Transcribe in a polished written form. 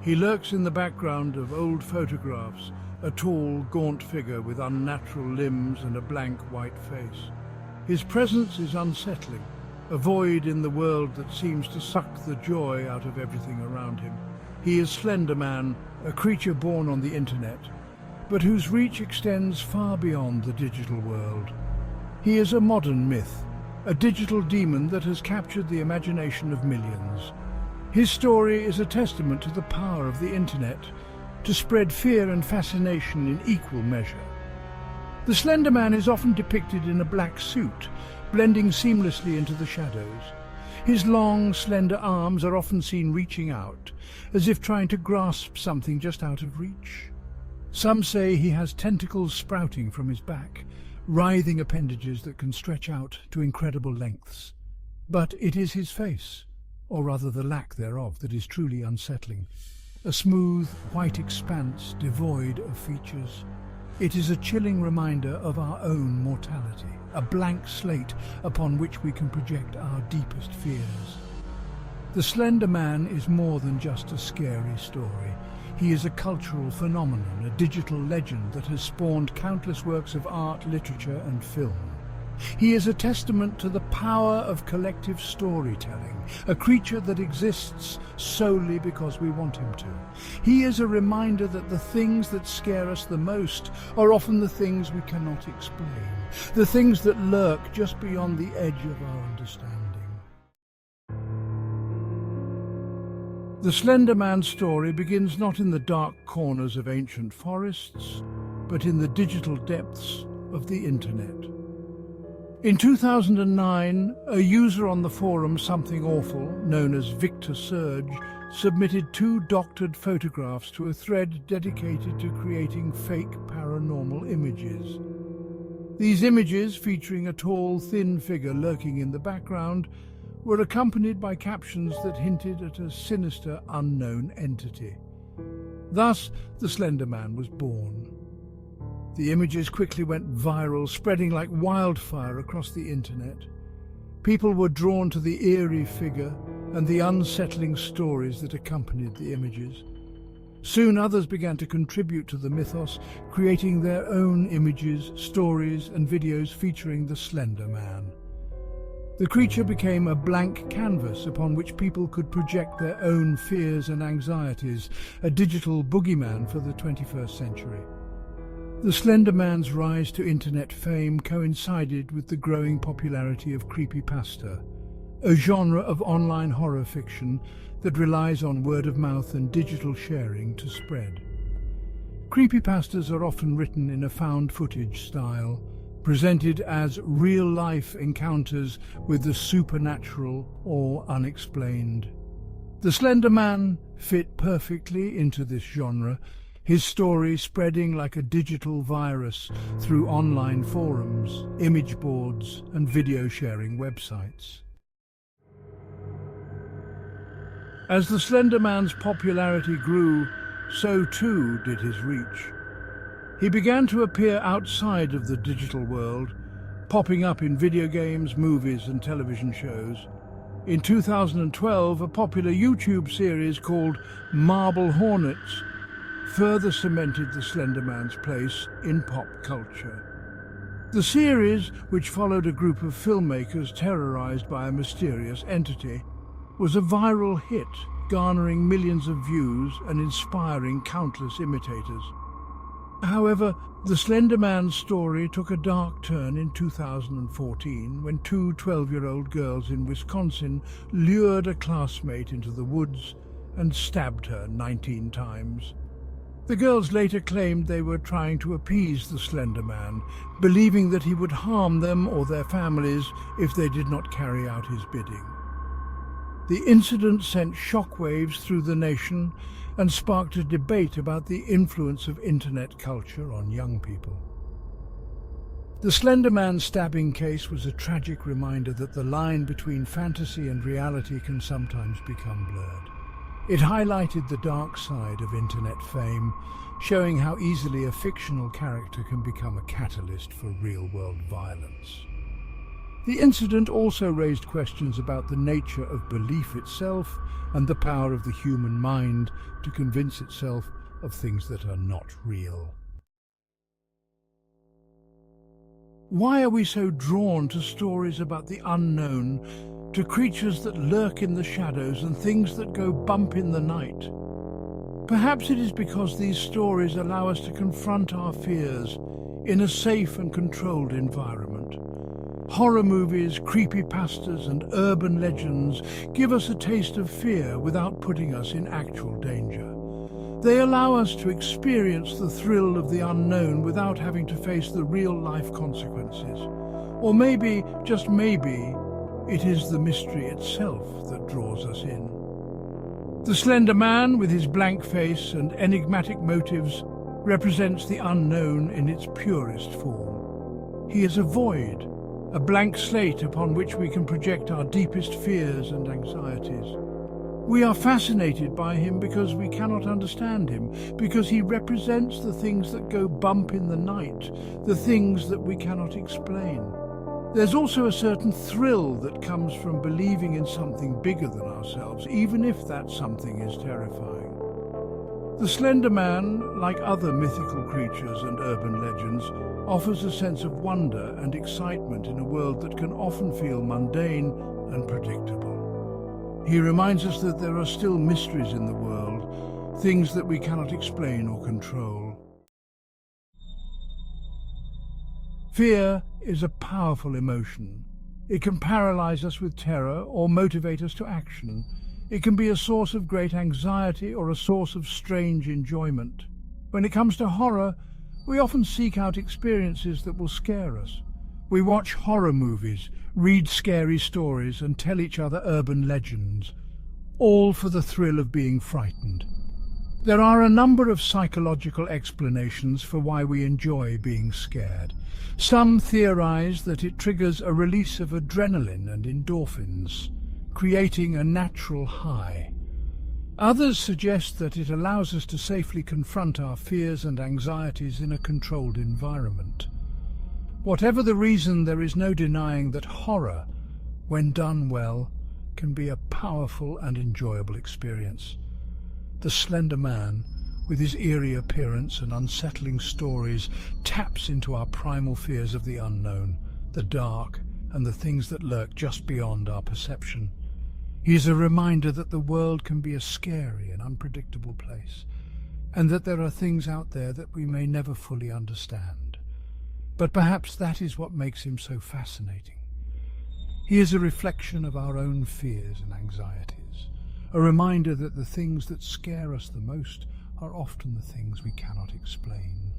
He lurks in the background of old photographs, a tall, gaunt figure with unnatural limbs and a blank white face. His presence is unsettling, a void in the world that seems to suck the joy out of everything around him. He is Slender Man, a creature born on the internet, but whose reach extends far beyond the digital world. He is a modern myth, a digital demon that has captured the imagination of millions. His story is a testament to the power of the internet to spread fear and fascination in equal measure. The Slender Man is often depicted in a black suit, blending seamlessly into the shadows. His long, slender arms are often seen reaching out, as if trying to grasp something just out of reach. Some say he has tentacles sprouting from his back, writhing appendages that can stretch out to incredible lengths. But it is his face, or rather the lack thereof, that is truly unsettling. A smooth, white expanse devoid of features. It is a chilling reminder of our own mortality, a blank slate upon which we can project our deepest fears. The Slender Man is more than just a scary story. He is a cultural phenomenon, a digital legend that has spawned countless works of art, literature and film. He is a testament to the power of collective storytelling, a creature that exists solely because we want him to. He is a reminder that the things that scare us the most are often the things we cannot explain, the things that lurk just beyond the edge of our understanding. The Slender Man's story begins not in the dark corners of ancient forests, but in the digital depths of the internet. In 2009, a user on the forum Something Awful, known as Victor Surge, submitted 2 doctored photographs to a thread dedicated to creating fake paranormal images. These images, featuring a tall, thin figure lurking in the background, were accompanied by captions that hinted at a sinister, unknown entity. Thus, the Slender Man was born. The images quickly went viral, spreading like wildfire across the internet. People were drawn to the eerie figure and the unsettling stories that accompanied the images. Soon others began to contribute to the mythos, creating their own images, stories and videos featuring the Slender Man. The creature became a blank canvas upon which people could project their own fears and anxieties, a digital boogeyman for the 21st century. The Slender Man's rise to internet fame coincided with the growing popularity of Creepypasta, a genre of online horror fiction that relies on word of mouth and digital sharing to spread. Creepypastas are often written in a found footage style, presented as real-life encounters with the supernatural or unexplained. The Slender Man fit perfectly into this genre, his story spreading like a digital virus through online forums, image boards and video sharing websites. As the Slender Man's popularity grew, so too did his reach. He began to appear outside of the digital world, popping up in video games, movies and television shows. In 2012, a popular YouTube series called Marble Hornets further cemented the Slender Man's place in pop culture. The series, which followed a group of filmmakers terrorized by a mysterious entity, was a viral hit, garnering millions of views and inspiring countless imitators. However, the Slender Man's story took a dark turn in 2014 when 2 12-year-old girls in Wisconsin lured a classmate into the woods and stabbed her 19 times. The girls later claimed they were trying to appease the Slender Man, believing that he would harm them or their families if they did not carry out his bidding. The incident sent shockwaves through the nation and sparked a debate about the influence of internet culture on young people. The Slender Man stabbing case was a tragic reminder that the line between fantasy and reality can sometimes become blurred. It highlighted the dark side of internet fame, showing how easily a fictional character can become a catalyst for real-world violence. The incident also raised questions about the nature of belief itself and the power of the human mind to convince itself of things that are not real. Why are we so drawn to stories about the unknown, to creatures that lurk in the shadows and things that go bump in the night? Perhaps it is because these stories allow us to confront our fears in a safe and controlled environment. Horror movies, creepypastas and urban legends give us a taste of fear without putting us in actual danger. They allow us to experience the thrill of the unknown without having to face the real-life consequences. Or maybe, just maybe, it is the mystery itself that draws us in. The Slender Man, with his blank face and enigmatic motives, represents the unknown in its purest form. He is a void, a blank slate upon which we can project our deepest fears and anxieties. We are fascinated by him because we cannot understand him, because he represents the things that go bump in the night, the things that we cannot explain. There's also a certain thrill that comes from believing in something bigger than ourselves, even if that something is terrifying. The Slender Man, like other mythical creatures and urban legends, offers a sense of wonder and excitement in a world that can often feel mundane and predictable. He reminds us that there are still mysteries in the world, things that we cannot explain or control. Fear is a powerful emotion. It can paralyze us with terror or motivate us to action. It can be a source of great anxiety or a source of strange enjoyment. When it comes to horror, we often seek out experiences that will scare us. We watch horror movies, read scary stories, and tell each other urban legends, all for the thrill of being frightened. There are a number of psychological explanations for why we enjoy being scared. Some theorize that it triggers a release of adrenaline and endorphins, creating a natural high. Others suggest that it allows us to safely confront our fears and anxieties in a controlled environment. Whatever the reason, there is no denying that horror, when done well, can be a powerful and enjoyable experience. The Slender Man, with his eerie appearance and unsettling stories, taps into our primal fears of the unknown, the dark, and the things that lurk just beyond our perception. He is a reminder that the world can be a scary and unpredictable place, and that there are things out there that we may never fully understand. But perhaps that is what makes him so fascinating. He is a reflection of our own fears and anxieties, a reminder that the things that scare us the most are often the things we cannot explain.